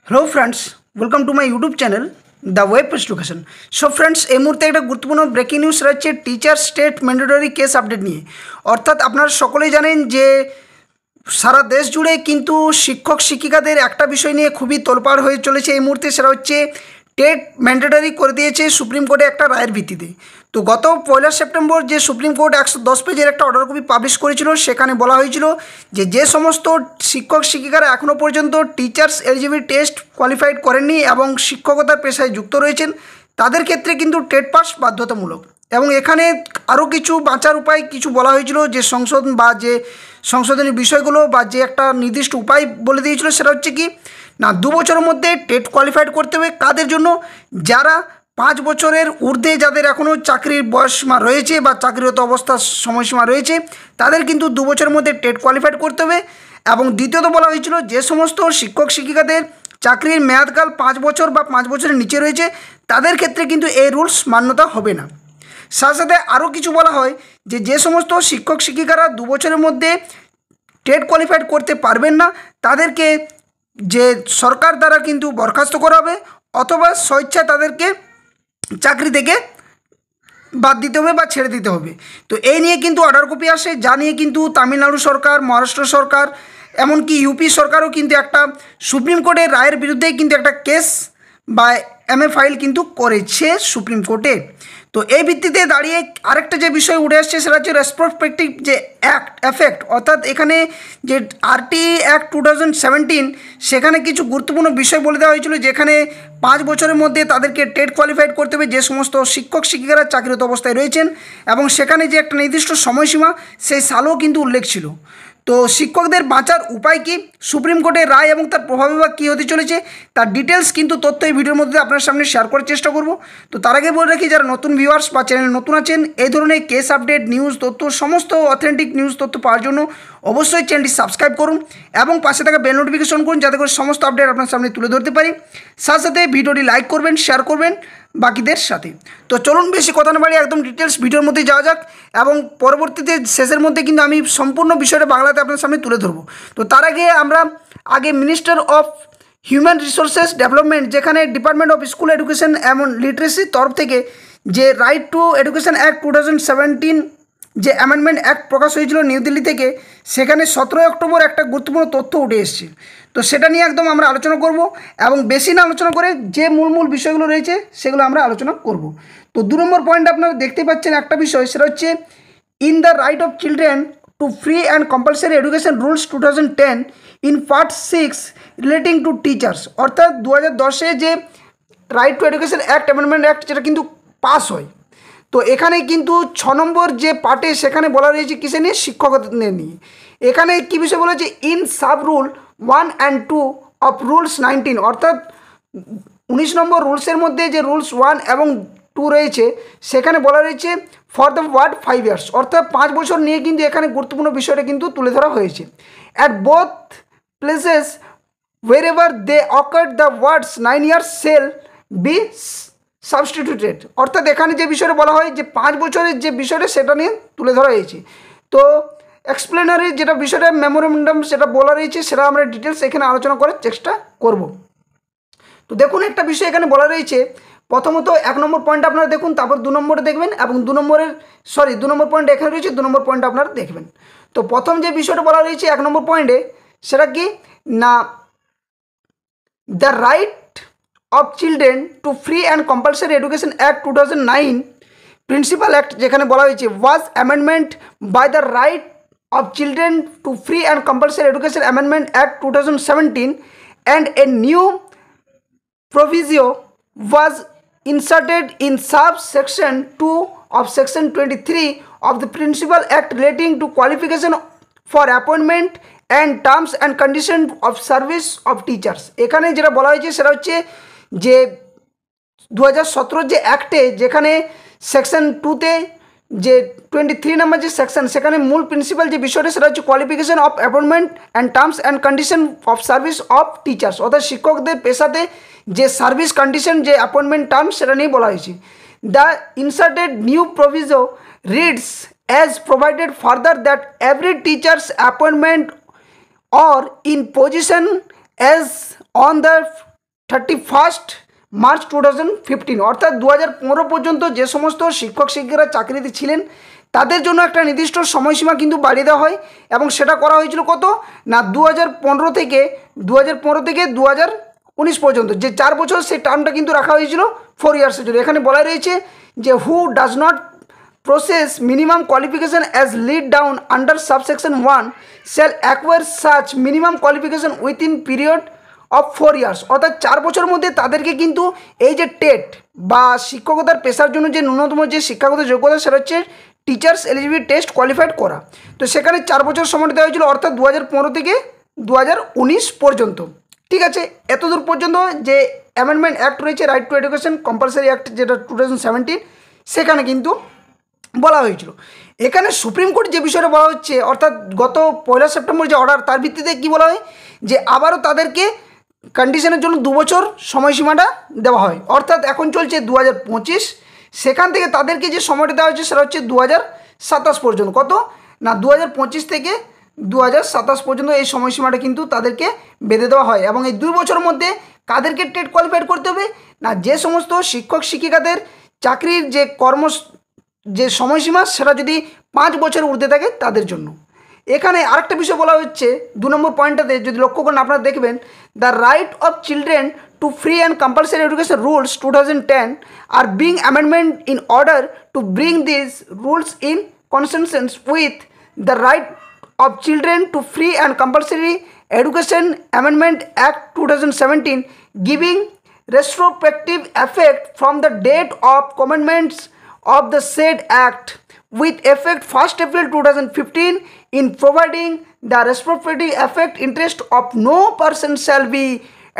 Hello friends, welcome to my YouTube channel the web education. So friends, এই মুহূর্তে একটা গুরুত্বপূর্ণ ব্রেকিং নিউজ রয়েছে teacher state mandatory case update নিয়ে। অর্থাৎ আপনারা সকলেই জানেন যে সারা দেশ জুড়ে কিন্তু শিক্ষক শিক্ষিকাদের একটা বিষয় নিয়ে খুবই তোলপাড় হয়ে চলেছে এই মুহূর্তে, সেটা হচ্ছে টেট ম্যান্ডেটরি করে দিয়েছে সুপ্রিম কোর্টে একটা রায়ের ভিত্তিতে। তো গত 1 সেপ্টেম্বর যে সুপ্রিম কোর্ট 110 পেজের একটা অর্ডার কপি পাবলিশ করেছিল, সেখানে বলা হয়েছিল যে সমস্ত শিক্ষক শিক্ষিকারা এখনও পর্যন্ত টিচার্স এলিজিবিলিটি টেস্ট কোয়ালিফাইড করেননি এবং শিক্ষকতার পেশায় যুক্ত রয়েছেন, তাদের ক্ষেত্রে কিন্তু টেট পাস বাধ্যতামূলক। এবং এখানে আরও কিছু বাঁচার উপায় কিছু বলা হয়েছিল, যে সংশোধন বা যে সংশোধনী বিষয়গুলো বা যে একটা নির্দিষ্ট উপায় বলে দিয়েছিল, সেটা হচ্ছে কি না 2 বছরের মধ্যে টেট কোয়ালিফাইড করতে হবে। কাদের জন্য? যারা 5 বছরের ঊর্ধ্বে, যাদের এখনও চাকরির বয়সসীমা রয়েছে বা চাকরিরত অবস্থার সময়সীমা রয়েছে, তাদের কিন্তু 2 বছরের মধ্যে টেট কোয়ালিফাইড করতে হবে। এবং দ্বিতীয়ত বলা হয়েছিল যে সমস্ত শিক্ষক শিক্ষিকাদের চাকরির মেয়াদকাল 5 বছর বা 5 বছরের নিচে রয়েছে, তাদের ক্ষেত্রে কিন্তু এই রুলস মান্যতা হবে না। সাথে সাথে আরও কিছু বলা হয় যে সমস্ত শিক্ষক শিক্ষিকারা 2 বছরের মধ্যে টেট কোয়ালিফাইড করতে পারবেন না, তাদেরকে যে সরকার দ্বারা কিন্তু বরখাস্ত করা হবে অথবা স্বেচ্ছায় তাদেরকে চাকরি থেকে বাদ দিতে হবে বা ছেড়ে দিতে হবে। তো এই নিয়ে কিন্তু অর্ডার কপি আসে, যা নিয়ে কিন্তু তামিলনাড়ু সরকার, মহারাষ্ট্র সরকার, এমনকি ইউপি সরকারও কিন্তু একটা সুপ্রিম কোর্টের রায়ের বিরুদ্ধে কিন্তু একটা কেস বা এমএ ফাইল কিন্তু করেছে সুপ্রিম কোর্টে। তো এই ভিত্তিতে দাঁড়িয়ে আরেকটা যে বিষয় উঠে আসছে, সেটা হচ্ছে রেসপ্রোস্পেক্টিভ যে এফেক্ট। অর্থাৎ এখানে যে আরটি অ্যাক্ট 2017, সেখানে কিছু গুরুত্বপূর্ণ বিষয় বলে দেওয়া হয়েছিল, যেখানে 5 বছরের মধ্যে তাদেরকে টেট কোয়ালিফাইড করতে হবে যে সমস্ত শিক্ষক শিক্ষিকারা চাকরিরত অবস্থায় রয়েছেন, এবং সেখানে যে একটা নির্দিষ্ট সময়সীমা, সেই সালও কিন্তু উল্লেখ ছিল। তো শিক্ষকদের বাঁচার উপায় কী, সুপ্রিম কোর্টের রায় এবং তার প্রভাবে বা কী হতে চলেছে, তার ডিটেলস কিন্তু তথ্য এই ভিডিওর মধ্যে আপনার সামনে শেয়ার করার চেষ্টা করব। তো তার আগে বলে রাখি, যারা নতুন ভিউয়ার্স বা চ্যানেলে নতুন আছেন, এই ধরনের কেস আপডেট, নিউজ তথ্য, সমস্ত অথেন্টিক নিউজ তথ্য পাওয়ার জন্য অবশ্যই চ্যানেলটি সাবস্ক্রাইব করুন এবং পাশে থাকা বেল নোটিফিকেশন করুন, যাতে করে সমস্ত আপডেট আপনার সামনে তুলে ধরতে পারি। সাথে সাথে ভিডিওটি লাইক করবেন, শেয়ার করবেন বাকিদের সাথে। তো চলুন বেশি কথা না বাড়িয়ে একদম ডিটেলস ভিডিওর মধ্যে যাওয়া যাক, এবং পরবর্তীতে শেষের মধ্যে কিন্তু আমি সম্পূর্ণ বিষয়টা বাংলাতে আপনার সামনে তুলে ধরবো। তো তার আগে আমরা minister of human resources development, যেখানে ডিপার্টমেন্ট অফ স্কুল এডুকেশন এবং লিটারেসির তরফ থেকে যে রাইট টু এডুকেশন অ্যাক্ট 2017 যে অ্যামেন্ডমেন্ট অ্যাক্ট প্রকাশ হয়েছিল নিউ দিল্লি থেকে, সেখানে 17 অক্টোবর একটা গুরুত্বপূর্ণ তথ্য উঠে এসেছে। তো সেটা নিয়ে একদম আমরা আলোচনা করব, এবং বেশি না আলোচনা করে যে মূল বিষয়গুলো রয়েছে সেগুলো আমরা আলোচনা করব। তো 2 নম্বর পয়েন্ট আপনারা দেখতে পাচ্ছেন একটা বিষয়, সেটা হচ্ছে in the right of children to free and compulsory education rules 2010 in part 6 relating to teachers. অর্থাৎ 2010-এ যে right two education act amendment act, যেটা কিন্তু পাস হয়। তো এখানে কিন্তু 6 নম্বর যে পার্টে, সেখানে বলা রয়েছে কিসে নিয়ে, শিক্ষকদের নিয়ে। এখানে কী বিষয় বলেছে, in sub rule 1 and 2 of rules 19, অর্থাৎ 19 নম্বর রুলসের মধ্যে যে রুলস 1 এবং 2 রয়েছে, সেখানে বলা রয়েছে ফর দ্য ওয়ার্ড 5 years, অর্থাৎ 5 বছর নিয়ে কিন্তু এখানে গুরুত্বপূর্ণ বিষয়টা কিন্তু তুলে ধরা হয়েছে। At both places wherever they occurred the words 9 years shall be substituted. অর্থাৎ এখানে যে বিষয়টা বলা হয় যে 5 বছরের যে বিষয়টা, সেটা নিয়ে তুলে ধরা হয়েছে। তো এক্সপ্লেনারি যেটা বিষয়টা মেমোরেন্ডাম সেটা বলা রয়েছে, সেটা আমরা ডিটেলস এখানে আলোচনা করার চেষ্টা করব। তো দেখুন, একটা বিষয় এখানে বলা রয়েছে, প্রথমত 1 নম্বর পয়েন্ট আপনারা দেখুন, তারপর 2 নম্বরে দেখবেন, এবং 2 নম্বর পয়েন্ট এখানে রয়েছে, 2 নম্বর পয়েন্ট আপনারা দেখবেন। তো প্রথম যে বিষয়টা বলা রয়েছে 1 নম্বর পয়েন্টে, সেটা কি না, the right of children to free and compulsory education act 2009 principal act, যেখানে বলা হয়েছে was amendment by the right of children to free and compulsory education amendment act 2017, and a new proviso was inserted in subsection 2 of section 23 of the principal act relating to qualification for appointment and terms and conditions of service of teachers। এখানে যেটা বলা হয়েছে সেটা হচ্ছে যে 2017 যে অ্যাক্টে, যেখানে section 2তে যে 23 নম্বর যে সেকশন, সেখানে মূল প্রিন্সিপাল যে বিষয়টা, সেটা হচ্ছে qualification of appointment and terms and condition of service of teachers, অর্থাৎ শিক্ষকদের পেশাতে যে সার্ভিস কন্ডিশন, যে অ্যাপয়েন্টমেন্ট টার্মস, সেটা নিয়ে বলা হয়েছে। The inserted new proviso reads as provided further that every teachers appointment or in position as on the 31 March 2015 অর্থাৎ 2015 পর্যন্ত যে সমস্ত শিক্ষক শিক্ষিকারা চাকরিতে ছিলেন তাদের জন্য একটা নির্দিষ্ট সময়সীমা কিন্তু বাড়িয়ে দেওয়া হয় এবং সেটা করা হয়েছিল কত না 2015 থেকে 2019 পর্যন্ত, যে 4 বছর সেই টার্মটা কিন্তু রাখা হয়েছিল 4 ইয়ার্সের জন্য। এখানে বলা রয়েছে যে who does not process minimum qualification as laid down under subsection 1 shall acquire such minimum qualification within period of 4 years অর্থাৎ 4 বছরের মধ্যে তাদেরকে কিন্তু এই যে টেট বা শিক্ষকতার পেশার জন্য যে ন্যূনতম যে শিক্ষাগত যোগ্যতা সেটা হচ্ছে টিচার্স এলিজিবিলিটি টেস্ট কোয়ালিফাইড করা। তো সেখানে 4 বছর সময় দেওয়া হয়েছিল অর্থাৎ 2015 থেকে 2019 পর্যন্ত। ঠিক আছে, এতদূর পর্যন্ত যে অ্যামেন্ডমেন্ট অ্যাক্ট রয়েছে right two education compulsory act যেটা 2017 সেখানে কিন্তু বলা হয়েছিল। এখানে সুপ্রিম কোর্ট যে বিষয়টা বলা হচ্ছে অর্থাৎ গত 1 সেপ্টেম্বর যে অর্ডার তার ভিত্তিতে কি বলা হয় যে আবারও তাদেরকে কন্ডিশনের জন্য 2 বছর সময়সীমাটা দেওয়া হয় অর্থাৎ এখন চলছে 2025, সেখান থেকে তাদেরকে যে সময়টা দেওয়া হচ্ছে সেটা হচ্ছে 2027 পর্যন্ত। কত না 2025 থেকে 2027 পর্যন্ত এই সময়সীমাটা কিন্তু তাদেরকে বেঁধে দেওয়া হয় এবং এই 2 বছরের মধ্যে কাদেরকে টেট কোয়ালিফাইড করতে হবে না যে সমস্ত শিক্ষক শিক্ষিকাদের চাকরির যে যে সময়সীমা সেটা যদি 5 বছরের ঊর্ধ্বে থাকে তাদের জন্য। এখানে আরেকটা বিষয় বলা হচ্ছে 2 নম্বর পয়েন্টটাতে যদি লক্ষ্য করেন আপনারা দেখবেন the right of children to free and compulsory education rules 2010 আর being amendment in order to bring this rules in consonance with the right of children to free and compulsory education amendment act 2017 giving retrospective effect from the date of commandments of the said act with effect 1st April 2015 in providing the retrospective effect interest of no person shall be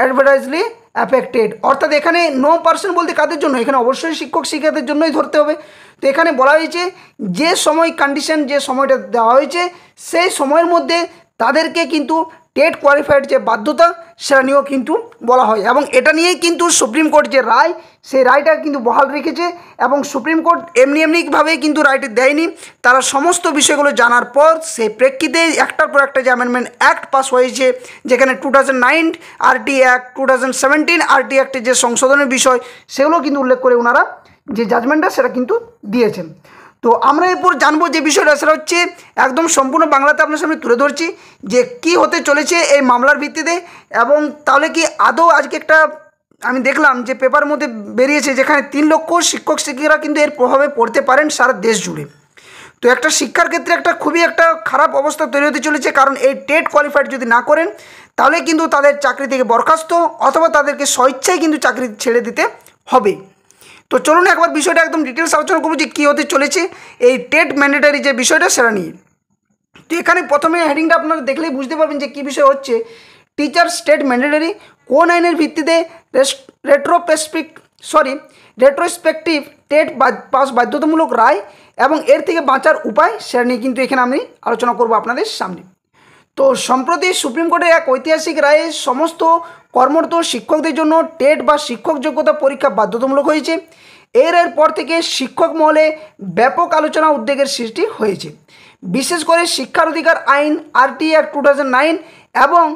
adversely affected অর্থাৎ এখানে no person বলতে কাদের জন্য এখানে অবশ্যই শিক্ষক শিক্ষাদের জন্যই ধরতে হবে। তো এখানে বলা হয়েছে যে সময় কন্ডিশন যে সময়টা দেওয়া হয়েছে সেই সময়ের মধ্যে তাদেরকে কিন্তু টেট কোয়ালিফাইড যে বাধ্যতা সেটা নিয়েও কিন্তু বলা হয় এবং এটা নিয়েই কিন্তু সুপ্রিম কোর্ট যে রায় সেই রায়টা কিন্তু বহাল রেখেছে এবং সুপ্রিম কোর্ট এমনিভাবেই কিন্তু রায়টি দেয়নি, তারা সমস্ত বিষয়গুলো জানার পর সেই প্রেক্ষিতে একটার পর একটা যে অ্যামেন্ডমেন্ট অ্যাক্ট পাস হয়েছে যেখানে 2009 আরটি অ্যাক্ট 2017 আরটি অ্যাক্টের যে সংশোধনের বিষয় সেগুলো কিন্তু উল্লেখ করে ওনারা যে জাজমেন্টটা সেটা কিন্তু দিয়েছেন। তো আমরা এরপর জানবো যে বিষয়টা সেটা হচ্ছে একদম সম্পূর্ণ বাংলাতে আপনার সামনে তুলে ধরছি যে কি হতে চলেছে এই মামলার ভিত্তিতে এবং তাহলে কি আদৌ আজকে একটা আমি দেখলাম যে পেপার মধ্যে বেরিয়েছে যেখানে 3 লক্ষ শিক্ষক শিক্ষিকারা কিন্তু এর প্রভাবে পড়তে পারেন সারা দেশ জুড়ে। তো একটা শিক্ষার ক্ষেত্রে একটা খুবই একটা খারাপ অবস্থা তৈরি হতে চলেছে কারণ এই টেট কোয়ালিফাইড যদি না করেন তাহলে কিন্তু তাদের চাকরি থেকে বরখাস্ত অথবা তাদেরকে স্বেচ্ছায় কিন্তু চাকরি ছেড়ে দিতে হবে। তো চলুন একবার বিষয়টা একদম ডিটেলস আলোচনা করবো যে কী হতে চলেছে এই টেট ম্যান্ডেটারি যে বিষয়টা সেটা নিয়ে। তো এখানে প্রথমে হেডিংটা আপনারা দেখলেই বুঝতে পারবেন যে কী বিষয় হচ্ছে টিচার স্টেট ম্যান্ডেটারি কোন আইনের ভিত্তিতে রেট্রোস্পেক্টিভ টেট পাস বাধ্যতামূলক রায় এবং এর থেকে বাঁচার উপায় সেটা নিয়ে কিন্তু এখানে আমি আলোচনা করব আপনাদের সামনে। তো সম্প্রতি সুপ্রিম কোর্টের এক ঐতিহাসিক রায়ে সমস্ত কর্মরত শিক্ষকদের জন্য টেট বা শিক্ষক যোগ্যতা পরীক্ষা বাধ্যতামূলক হয়েছে। এর পর থেকে শিক্ষক মহলে ব্যাপক আলোচনা উদ্বেগের সৃষ্টি হয়েছে, বিশেষ করে শিক্ষার অধিকার আইন আরটি অ্যাক্ট 2009 এবং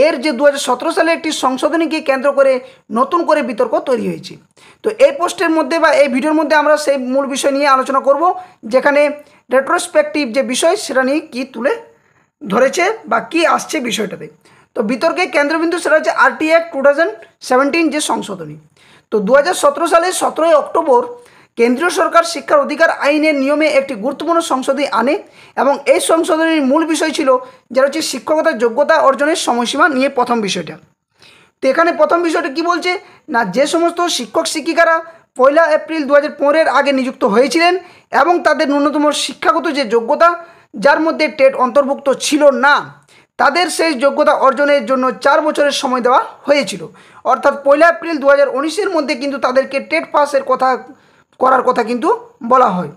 এর যে 2017 সালে একটি সংশোধনীকে কেন্দ্র করে নতুন করে বিতর্ক তৈরি হয়েছে। তো এই পোস্টের মধ্যে বা এই ভিডিওর মধ্যে আমরা সেই মূল বিষয় নিয়ে আলোচনা করব যেখানে রেট্রোস্পেক্টিভ যে বিষয় সেটা নিয়ে কী তুলে ধরেছে বা কী আসছে বিষয়টাতে। তো বিতর্কে কেন্দ্রবিন্দু সেটা হচ্ছে আরটি অ্যাক্ট 2017 যে সংশোধনী। তো 2017 সালে 17 অক্টোবর কেন্দ্রীয় সরকার শিক্ষার অধিকার আইনের নিয়মে একটি গুরুত্বপূর্ণ সংশোধনী আনে এবং এই সংশোধনীর মূল বিষয় ছিল যেটা হচ্ছে শিক্ষকতার যোগ্যতা অর্জনের সময়সীমা নিয়ে প্রথম বিষয়টা। তো এখানে প্রথম বিষয়টা কি বলছে না যে সমস্ত শিক্ষক শিক্ষিকারা 1 এপ্রিল 2015 আগে নিযুক্ত হয়েছিলেন এবং তাদের ন্যূনতম শিক্ষাগত যে যোগ্যতা যার মধ্যে টেট অন্তর্ভুক্ত ছিল না তাদের সেই যোগ্যতা অর্জনের জন্য 4 বছরের সময় দেওয়া হয়েছিল অর্থাৎ 1 এপ্রিল 2019 মধ্যে কিন্তু তাদেরকে টেট পাসের করার কথা কিন্তু বলা হয়।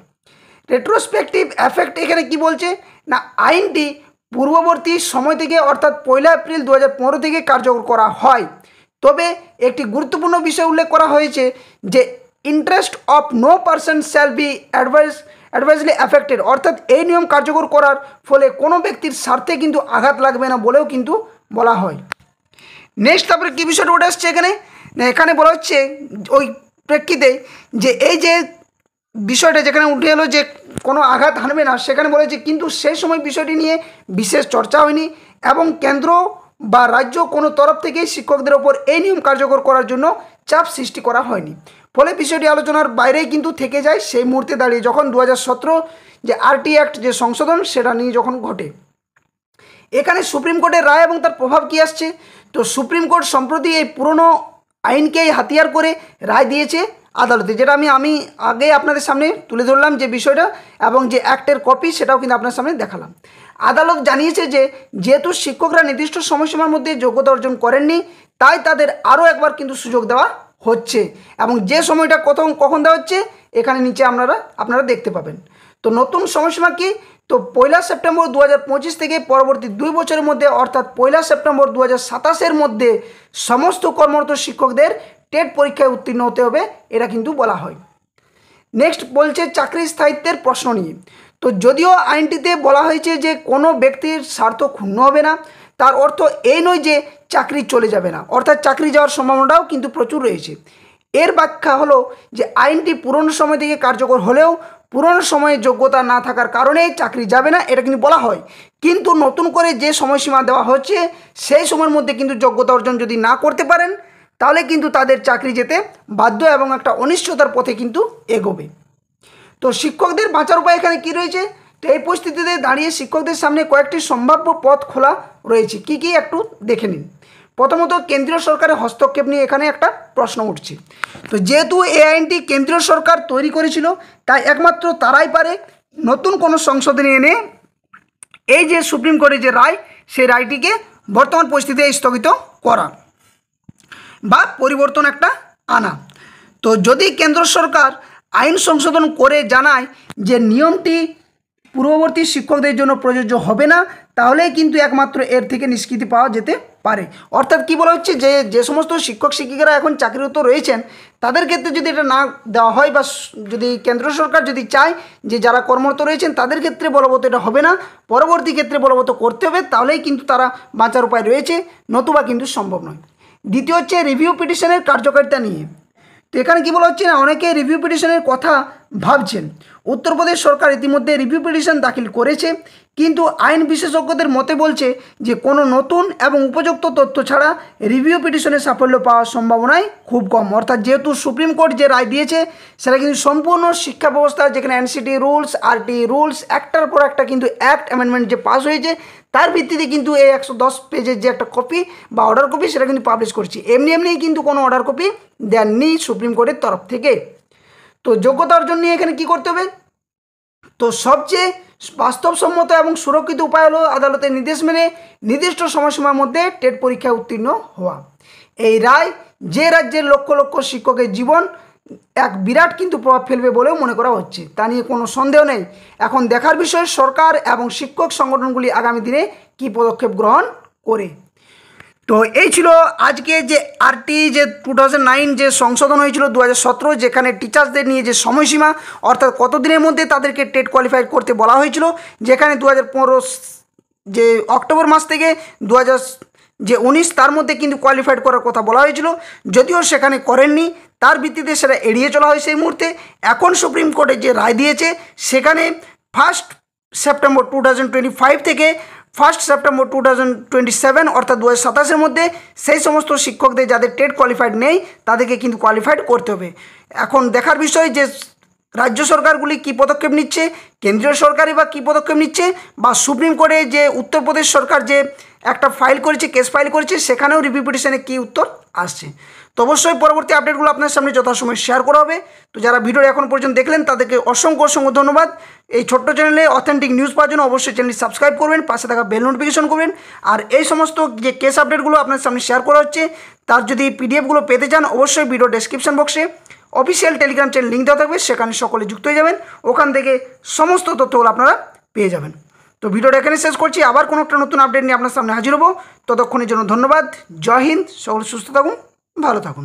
রেট্রোস্পেক্টিভ এফেক্ট এখানে কি বলছে না আইনটি পূর্ববর্তী সময় থেকে অর্থাৎ 1 এপ্রিল 2015 থেকে কার্যকর করা হয়, তবে একটি গুরুত্বপূর্ণ বিষয় উল্লেখ করা হয়েছে যে interest of no person shall be adversely affected অর্থাৎ এই নিয়ম কার্যকর করার ফলে কোনো ব্যক্তির স্বার্থে কিন্তু আঘাত লাগবে না বলেও কিন্তু বলা হয়। নেক্সট তারপরে কী বিষয়টা ওটা আসছে এখানে এখানে বলা হচ্ছে ওই প্রেক্ষিতে যে এই যে বিষয়টা যেখানে উঠে এলো যে কোনো আঘাত হানবে না, সেখানে বলেছে কিন্তু সেই সময় বিষয়টি নিয়ে বিশেষ চর্চা হয়নি এবং কেন্দ্র বা রাজ্য কোনো তরফ থেকেই শিক্ষকদের ওপর এই নিয়ম কার্যকর করার জন্য চাপ সৃষ্টি করা হয়নি। ফলে বিষয়টি আলোচনার বাইরেই কিন্তু থেকে যায় সেই মুহূর্তে দাঁড়িয়ে, যখন 2017 যে আরটি অ্যাক্ট যে সংশোধন সেটা নিয়ে যখন ঘটে। এখানে সুপ্রিম কোর্টের রায় এবং তার প্রভাব কী আসছে, তো সুপ্রিম কোর্ট সম্প্রতি এই পুরনো আইনকেই হাতিয়ার করে রায় দিয়েছে আদালতে, যেটা আমি আগে আপনাদের সামনে তুলে ধরলাম যে বিষয়টা, এবং যে অ্যাক্টের কপি সেটাও কিন্তু আপনার সামনে দেখালাম। আদালত জানিয়েছে যে যেহেতু শিক্ষকরা নির্দিষ্ট সময়সীমার মধ্যে যোগ্যতা অর্জন করেননি, তাই তাদের আরও একবার কিন্তু সুযোগ দেওয়া হচ্ছে, এবং যে সময়টা কখন দেওয়া হচ্ছে এখানে নিচে আপনারা দেখতে পাবেন। তো নতুন সময়সীমা কি, তো 1 সেপ্টেম্বর 2025 থেকে পরবর্তী 2 বছরের মধ্যে অর্থাৎ 1 সেপ্টেম্বর 2027 মধ্যে সমস্ত কর্মরত শিক্ষকদের টেট পরীক্ষায় উত্তীর্ণ হতে হবে, এটা কিন্তু বলা হয়। নেক্সট বলছে চাকরির স্থায়িত্বের প্রশ্ন নিয়ে। তো যদিও আইনটিতে বলা হয়েছে যে কোনো ব্যক্তির স্বার্থ ক্ষুণ্ণ হবে না, তার অর্থ এই নয় যে চাকরি চলে যাবে না, অর্থাৎ চাকরি যাওয়ার সম্ভাবনাটাও কিন্তু প্রচুর রয়েছে। এর ব্যাখ্যা হলো যে আইনটি পুরনো সময় থেকে কার্যকর হলেও পুরনো সময়ে যোগ্যতা না থাকার কারণে চাকরি যাবে না, এটা কিন্তু বলা হয়। কিন্তু নতুন করে যে সময়সীমা দেওয়া হচ্ছে সেই সময়ের মধ্যে কিন্তু যোগ্যতা অর্জন যদি না করতে পারেন তাহলে কিন্তু তাদের চাকরি যেতে বাধ্য এবং একটা অনিশ্চয়তার পথে কিন্তু এগোবে। তো শিক্ষকদের বাঁচার উপায় এখানে কী রয়েছে, তো এই পরিস্থিতিতে দাঁড়িয়ে শিক্ষকদের সামনে কয়েকটি সম্ভাব্য পথ খোলা রয়েছে। কি কি একটু দেখে নিন। প্রথমত কেন্দ্রীয় সরকারের হস্তক্ষেপ নিয়ে এখানে একটা প্রশ্ন উঠছে। তো যেহেতু এই আইনটি কেন্দ্রীয় সরকার তৈরি করেছিল, তাই একমাত্র তারাই পারে নতুন কোনো সংশোধনী এনে এই যে সুপ্রিম কোর্টের যে রায় সেই রায়টিকে বর্তমান পরিস্থিতিতে স্থগিত করা বা পরিবর্তন একটা আনা। তো যদি কেন্দ্র সরকার আইন সংশোধন করে জানায় যে নিয়মটি পূর্ববর্তী শিক্ষকদের জন্য প্রযোজ্য হবে না, তাহলেই কিন্তু একমাত্র এর থেকে নিষ্কৃতি পাওয়া যেতে পারে। অর্থাৎ কি বলা হচ্ছে, যে সমস্ত শিক্ষক শিক্ষিকারা এখন চাকরিরত রয়েছেন তাদের ক্ষেত্রে যদি এটা না দেওয়া হয় বা যদি কেন্দ্র সরকার যদি চায় যে যারা কর্মরত রয়েছেন তাদের ক্ষেত্রে বলবৎ এটা হবে না, পরবর্তী ক্ষেত্রে বলবৎ করতে হবে, তাহলেই কিন্তু তারা বাঁচার উপায় রয়েছে, নতুবা কিন্তু সম্ভব নয়। দ্বিতীয় হচ্ছে রিভিউ পিটিশনের কার্যকারিতা নিয়ে। তো এখানে কী বলা হচ্ছে না, অনেকে রিভিউ পিটিশনের কথা ভাবছেন। উত্তরপ্রদেশ সরকার ইতিমধ্যে রিভিউ পিটিশন দাখিল করেছে, কিন্তু আইন বিশেষজ্ঞদের মতে বলছে যে কোনো নতুন এবং উপযুক্ত তথ্য ছাড়া রিভিউ পিটিশনে সাফল্য পাওয়ার সম্ভাবনাই খুব কম। অর্থাৎ যেহেতু সুপ্রিম কোর্ট যে রায় দিয়েছে সেটা কিন্তু সম্পূর্ণ শিক্ষা ব্যবস্থা, যেখানে এনসিটি রুলস, আরটি রুলস একটার পর একটা কিন্তু অ্যাক্ট অ্যামেন্ডমেন্ট যে পাস হয়েছে তার ভিত্তিতে কিন্তু এই 110 পেজের যে একটা কপি বা অর্ডার কপি সেটা কিন্তু পাবলিশ করছি। এমনিই কিন্তু কোনো অর্ডার কপি দেননি সুপ্রিম কোর্টের তরফ থেকে। তো যোগ্যতা অর্জন নিয়ে এখানে কী করতে হবে, তো সবচেয়ে বাস্তবসম্মত এবং সুরক্ষিত উপায় হলো আদালতের নির্দেশ মেনে নির্দিষ্ট সময়সীমার মধ্যে টেট পরীক্ষায় উত্তীর্ণ হওয়া। এই রায় যে রাজ্যের লক্ষ লক্ষ শিক্ষকের জীবন এক বিরাট কিন্তু প্রভাব ফেলবে বলেও মনে করা হচ্ছে, তা নিয়ে কোনো সন্দেহ নেই। এখন দেখার বিষয় সরকার এবং শিক্ষক সংগঠনগুলি আগামী দিনে কী পদক্ষেপ গ্রহণ করে। তো এই ছিল আজকে যে আরটি যে 2009 যে সংশোধন হয়েছিল 2017, যেখানে টিচার্সদের নিয়ে যে সময়সীমা অর্থাৎ কতদিনের মধ্যে তাদেরকে টেট কোয়ালিফাই করতে বলা হয়েছিল, যেখানে 2015 যে অক্টোবর মাস থেকে 2019 তার মধ্যে কিন্তু কোয়ালিফাইড করার কথা বলা হয়েছিল, যদিও সেখানে করেননি, তার ভিত্তিতে সেটা এড়িয়ে চলা হয় সেই মুহূর্তে। এখন সুপ্রিম কোর্টে যে রায় দিয়েছে সেখানে 1 সেপ্টেম্বর 2025 থেকে 1 সেপ্টেম্বর 2027 অর্থাৎ 2027-এর মধ্যে সেই সমস্ত শিক্ষকদের যাদের টেট কোয়ালিফাইড নেই তাদেরকে কিন্তু কোয়ালিফাইড করতে হবে। এখন দেখার বিষয় যে রাজ্য সরকারগুলি কী পদক্ষেপ নিচ্ছে, কেন্দ্রীয় সরকারই বা কী পদক্ষেপ নিচ্ছে, বা সুপ্রিম কোর্টে যে উত্তরপ্রদেশ সরকার যে একটা ফাইল করেছে, কেস ফাইল করেছে, সেখানেও রিভিউ পিটিশনে কী উত্তর আসছে। তো অবশ্যই পরবর্তী আপডেটগুলো আপনার সামনে যথাসময় শেয়ার করা হবে। তো যারা ভিডিওটা এখন পর্যন্ত দেখলেন তাদেরকে অসংখ্য অসংখ্য ধন্যবাদ। এই ছোট্ট চ্যানেলে অথেন্টিক নিউজ পাওয়ার জন্য অবশ্যই চ্যানেলটি সাবস্ক্রাইব করবেন, পাশে থাকা বেল নোটিফিকেশন করবেন। আর এই সমস্ত যে কেস আপডেটগুলো আপনার সামনে শেয়ার করা হচ্ছে তার যদি পিডিএফগুলো পেতে চান অবশ্যই ভিডিও ডেসক্রিপশন বক্সে অফিসিয়াল টেলিগ্রাম চ্যানেল লিঙ্ক দেওয়া থাকবে, সেখানে সকলে যুক্ত হয়ে যাবেন, ওখান থেকে সমস্ত তথ্যগুলো আপনারা পেয়ে যাবেন। তো ভিডিওটা এখানে শেষ করছি, আবার কোনো একটা নতুন আপডেট নিয়ে আপনার সামনে হাজির হবো। ততক্ষণের জন্য ধন্যবাদ। জয় হিন্দ, সকলে সুস্থ থাকুন, ভালো থাকুন।